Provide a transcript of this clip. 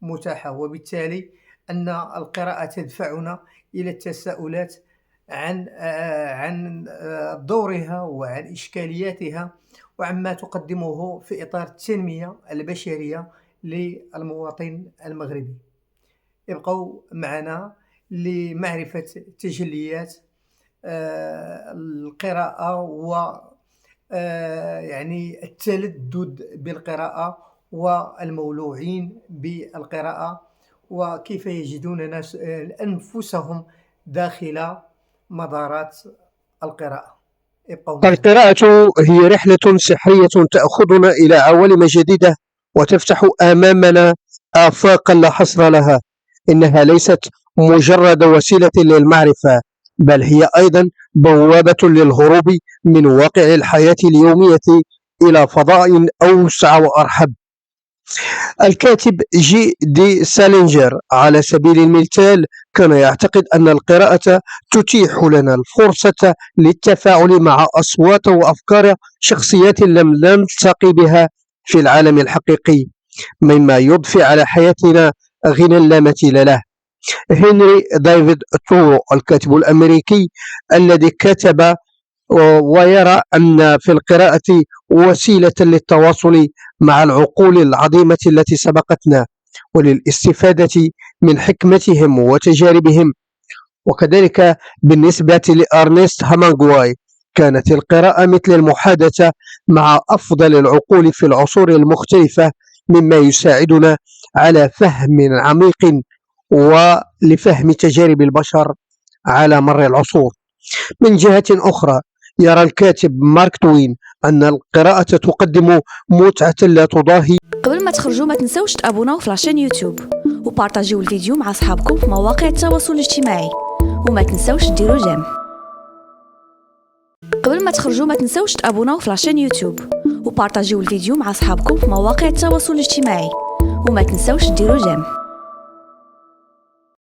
متاحة، وبالتالي أن القراءة تدفعنا إلى التساؤلات عن دورها وعن إشكالياتها وعما تقدمه في إطار التنمية البشرية للمواطن المغربي. ابقوا معنا لمعرفة تجليات القراءة و يعني التلذذ بالقراءة والمولوعين بالقراءة، وكيف يجدون أنفسهم داخل مدارات القراءة. ابقوا معنا. القراءة هي رحلة سحرية تأخذنا إلى عوالم جديدة وتفتح أمامنا آفاقا لا حصر لها. إنها ليست مجرد وسيلة للمعرفة، بل هي أيضا بوابة للهروب من واقع الحياة اليومية إلى فضاء أوسع وأرحب. الكاتب جي دي سالينجر على سبيل المثال كان يعتقد أن القراءة تتيح لنا الفرصة للتفاعل مع أصوات وأفكار شخصيات لم نلتقي بها في العالم الحقيقي، مما يضفي على حياتنا غنى لا مثيل له. هنري ديفيد تورو الكاتب الأمريكي الذي كتب ويرى أن في القراءة وسيلة للتواصل مع العقول العظيمة التي سبقتنا وللاستفادة من حكمتهم وتجاربهم. وكذلك بالنسبة لأرنست همانغواي كانت القراءة مثل المحادثة مع أفضل العقول في العصور المختلفة، مما يساعدنا على فهم عميق ولفهم تجارب البشر على مر العصور. من جهة أخرى يرى الكاتب مارك توين أن القراءة تقدم متعة لا تضاهي. قبل ما تخرجوا ما تنسوش تابوناو في لاشين يوتيوب وبارطاجيو الفيديو مع أصحابكم في مواقع التواصل الاجتماعي، وما تنسوش ديروا جيم. قبل ما تخرجوا ما تنسوش تابوناو في لاشين يوتيوب وبارطاجيو الفيديو مع أصحابكم في مواقع التواصل الاجتماعي، وما تنسوش ديروا جيم.